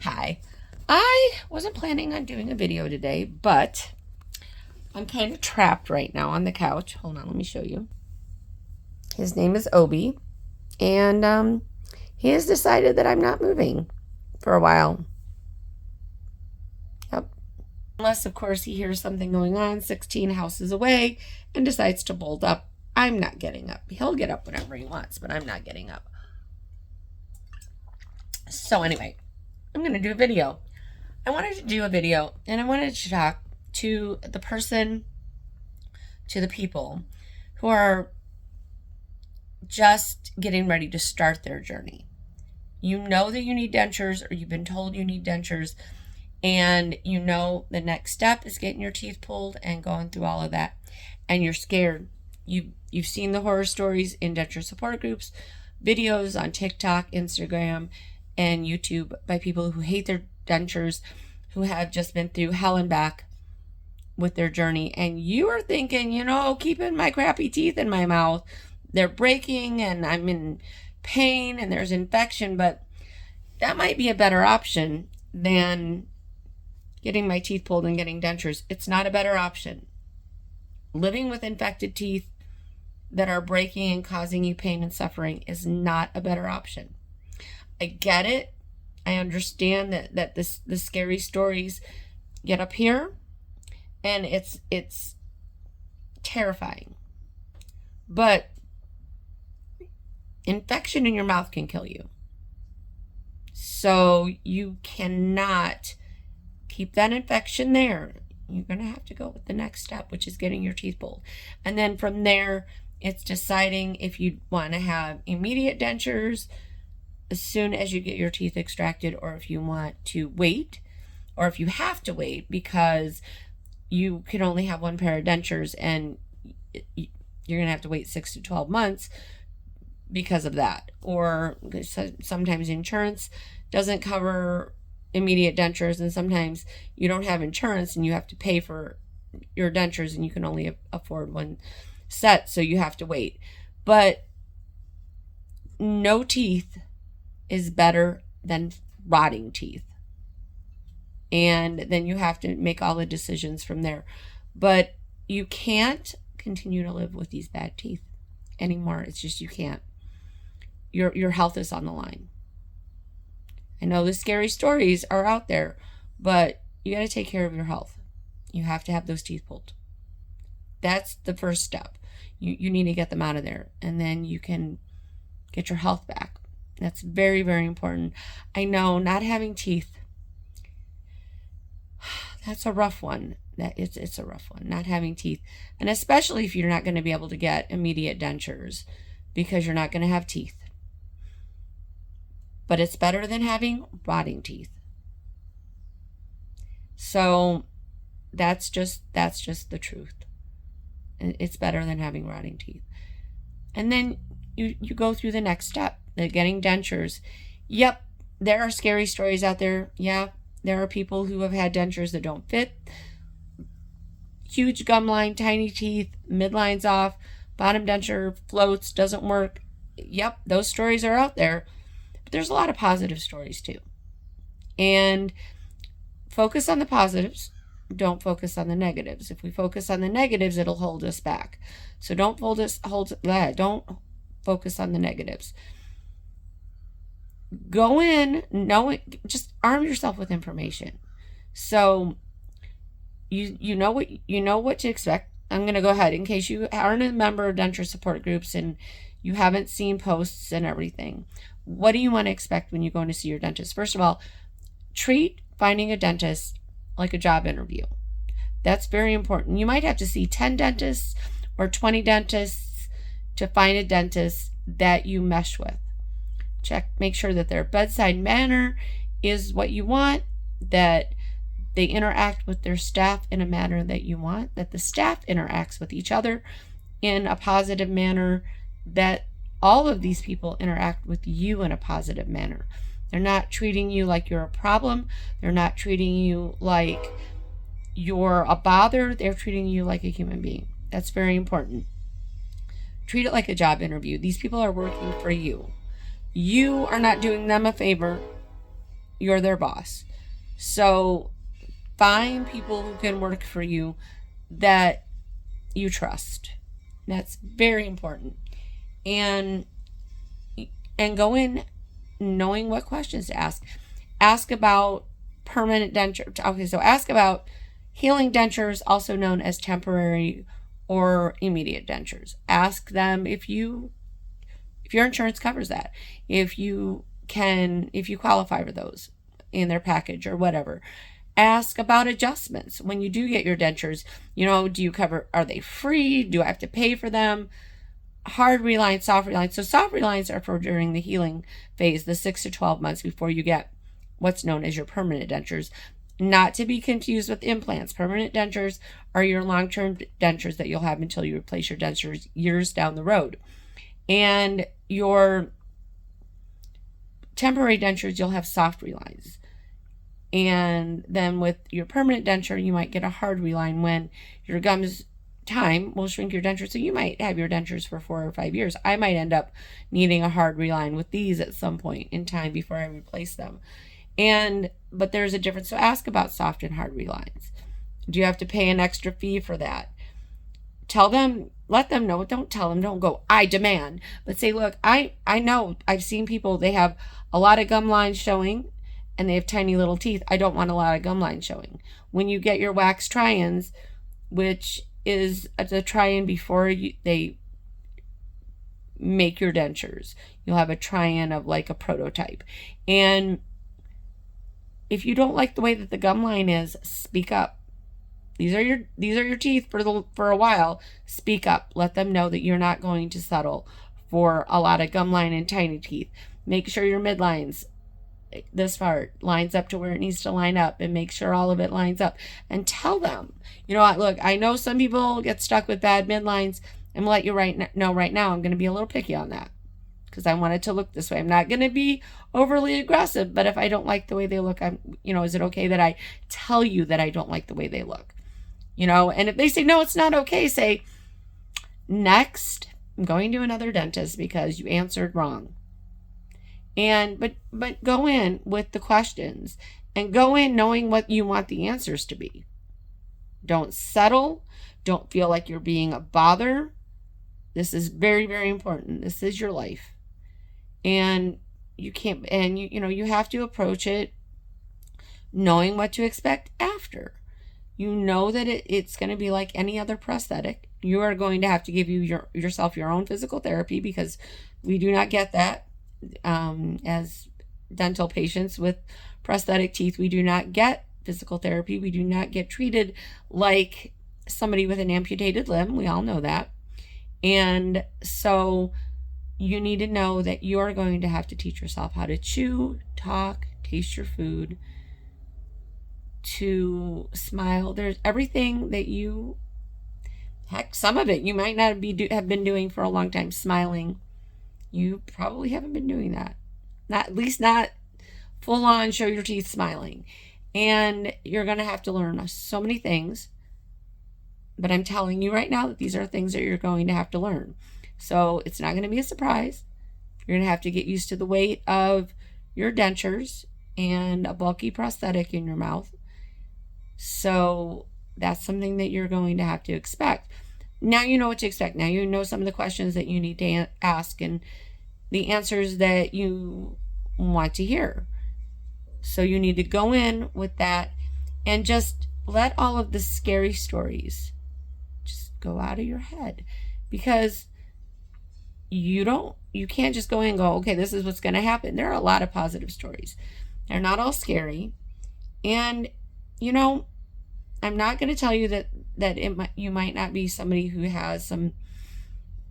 Hi. I wasn't planning on doing a video today, but I'm kind of trapped right now on the couch. Hold on, let me show you. His name is Obi, and he has decided that I'm not moving for a while. Yep. Unless, of course, he hears something going on 16 houses away and decides to bolt up. I'm not getting up. He'll get up whenever he wants, but I'm not getting up. So anyway, I'm going to do a video. I wanted to do a video, and I wanted to talk to the person, to the people who are just getting ready to start their journey. You know that you need dentures, or you've been told you need dentures, and you know the next step is getting your teeth pulled and going through all of that, and you're scared. You've seen the horror stories in denture support groups, videos on TikTok, Instagram, and YouTube by people who hate their dentures, who have just been through hell and back with their journey. And you are thinking, keeping my crappy teeth in my mouth, they're breaking and I'm in pain and there's infection, but that might be a better option than getting my teeth pulled and getting dentures. It's not a better option. Living with infected teeth that are breaking and causing you pain and suffering is not a better option. I get it. I understand that the scary stories get up here, and it's terrifying. But infection in your mouth can kill you. So you cannot keep that infection there. You're going to have to go with the next step, which is getting your teeth pulled. And then from there, it's deciding if you want to have immediate dentures as soon as you get your teeth extracted, or if you want to wait, or if you have to wait because you can only have one pair of dentures and you're going to have to wait 6 to 12 months because of that. Or sometimes insurance doesn't cover immediate dentures, and sometimes you don't have insurance and you have to pay for your dentures and you can only afford one set, so you have to wait. But no teeth is better than rotting teeth. And then you have to make all the decisions from there. But you can't continue to live with these bad teeth anymore. It's just you can't. Your health is on the line. I know the scary stories are out there, but you got to take care of your health. You have to have those teeth pulled. That's the first step. You need to get them out of there, and then you can get your health back. That's very, very important. I know not having teeth, that's a rough one. It's a rough one, not having teeth. And especially if you're not going to be able to get immediate dentures because you're not going to have teeth. But it's better than having rotting teeth. So that's just the truth. It's better than having rotting teeth. And then you go through the next step, getting dentures. Yep, there are scary stories out there. Yeah, there are people who have had dentures that don't fit. Huge gum line, tiny teeth, midline's off, bottom denture floats, doesn't work. Yep, those stories are out there. But there's a lot of positive stories too. And focus on the positives. Don't focus on the negatives. If we focus on the negatives, it'll hold us back. So don't don't focus on the negatives. Go in knowing, just arm yourself with information. So you know what to expect. I'm going to go ahead, in case you aren't a member of denture support groups and you haven't seen posts and everything. What do you want to expect when you're going to see your dentist? First of all, treat finding a dentist like a job interview. That's very important. You might have to see 10 dentists or 20 dentists to find a dentist that you mesh with. Make sure that their bedside manner is what you want, that they interact with their staff in a manner that you want, that the staff interacts with each other in a positive manner, that all of these people interact with you in a positive manner. They're not treating you like you're a problem. They're not treating you like you're a bother. They're treating you like a human being. That's very important. Treat it like a job interview. These people are working for you. You are not doing them a favor. you're their boss. So find people who can work for you that you trust. That's very important. And go in knowing what questions to ask. Ask about permanent denture. Okay, so ask about healing dentures, also known as temporary or immediate dentures. Ask them if your insurance covers that, if you qualify for those in their package or whatever. Ask about adjustments when you do get your dentures. Are they free? Do I have to pay for them? Hard relines, soft relines. So soft relines are for during the healing phase, the 6 to 12 months before you get what's known as your permanent dentures. Not to be confused with implants. Permanent dentures are your long-term dentures that you'll have until you replace your dentures years down the road. And your temporary dentures, you'll have soft relines. And then with your permanent denture, you might get a hard reline when your gums time will shrink your dentures. So you might have your dentures for 4 or 5 years. I might end up needing a hard reline with these at some point in time before I replace them. But there's a difference. So ask about soft and hard relines. Do you have to pay an extra fee for that? Tell them, let them know. Don't tell them, don't go, I demand. But say, look, I know, I've seen people, they have a lot of gum lines showing and they have tiny little teeth. I don't want a lot of gum lines showing. When you get your wax try-ins, which is the try-in before they make your dentures, you'll have a try-in of like a prototype. And if you don't like the way that the gum line is, speak up. These are your teeth for a while. Speak up. Let them know that you're not going to settle for a lot of gum line and tiny teeth. Make sure your midlines, this part, lines up to where it needs to line up, and make sure all of it lines up. And tell them, look, I know some people get stuck with bad midlines. I'm going to let you know right now, I'm going to be a little picky on that because I want it to look this way. I'm not going to be overly aggressive, but if I don't like the way they look, is it okay that I tell you that I don't like the way they look? And if they say, no, it's not okay, say, next, I'm going to another dentist because you answered wrong. But go in with the questions and go in knowing what you want the answers to be. Don't settle. Don't feel like you're being a bother. This is very, very important. This is your life. And you can't, and you have to approach it knowing what to expect after. You know that it's going to be like any other prosthetic. You are going to have to give yourself your own physical therapy because we do not get that as dental patients with prosthetic teeth. We do not get physical therapy. We do not get treated like somebody with an amputated limb. We all know that. And so you need to know that you're going to have to teach yourself how to chew, talk, taste your food, to smile. There's everything that some of it you might not have been doing for a long time. Smiling, you probably haven't been doing that. At least not full on show your teeth smiling. And you're going to have to learn so many things. But I'm telling you right now that these are things that you're going to have to learn. So it's not going to be a surprise. You're going to have to get used to the weight of your dentures and a bulky prosthetic in your mouth. So that's something that you're going to have to expect. Now you know what to expect. Now you know some of the questions that you need to ask and the answers that you want to hear. So you need to go in with that and just let all of the scary stories just go out of your head, because you can't just go in and go, okay, this is what's going to happen. There are a lot of positive stories. They're not all scary. And I'm not going to tell you that you might not be somebody who has some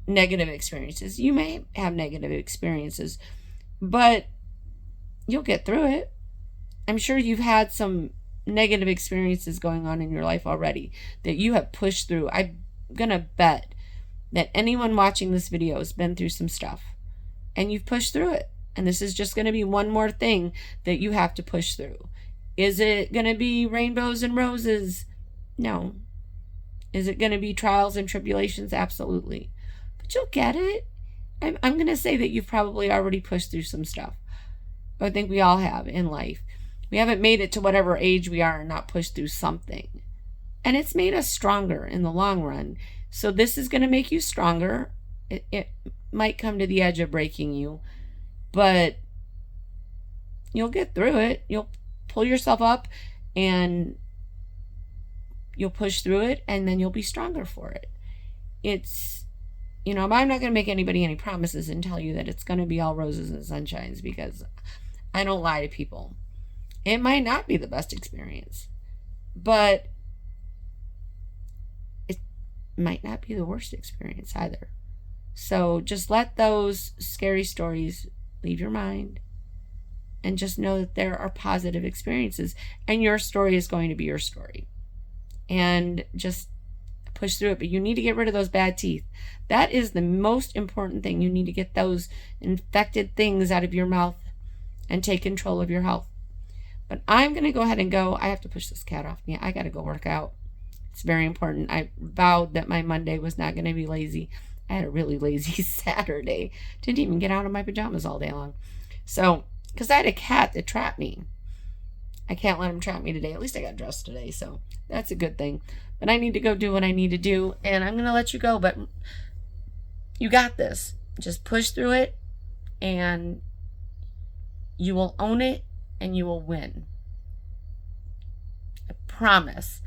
negative experiences. You may have negative experiences, but you'll get through it. I'm sure you've had some negative experiences going on in your life already that you have pushed through. I'm going to bet that anyone watching this video has been through some stuff and you've pushed through it. And this is just going to be one more thing that you have to push through. Is it going to be rainbows and roses? No. Is it going to be trials and tribulations? Absolutely. But you'll get it. I'm going to say that you've probably already pushed through some stuff. I think we all have in life. We haven't made it to whatever age we are and not pushed through something. And it's made us stronger in the long run. So this is going to make you stronger. It might come to the edge of breaking you, but you'll get through it. You'll pull yourself up and you'll push through it, and then you'll be stronger for it. It's, I'm not going to make anybody any promises and tell you that it's going to be all roses and sunshines, because I don't lie to people. It might not be the best experience, but it might not be the worst experience either. So just let those scary stories leave your mind, and just know that there are positive experiences, and your story is going to be your story. And just push through it. But you need to get rid of those bad teeth. That is the most important thing. You need to get those infected things out of your mouth and take control of your health. But I'm going to go ahead and go. I have to push this cat off me. I got to go work out. It's very important. I vowed that my Monday was not going to be lazy. I had a really lazy Saturday. Didn't even get out of my pajamas all day long. So, because I had a cat that trapped me. I can't let him trap me today. At least I got dressed today, so that's a good thing. But I need to go do what I need to do, and I'm going to let you go. But you got this. Just push through it, and you will own it, and you will win. I promise.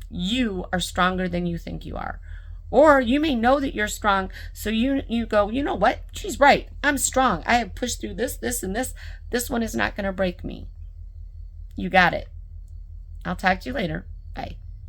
You are stronger than you think you are. Or you may know that you're strong, so you go, you know what? She's right. I'm strong. I have pushed through this, and this. This one is not going to break me. You got it. I'll talk to you later. Bye.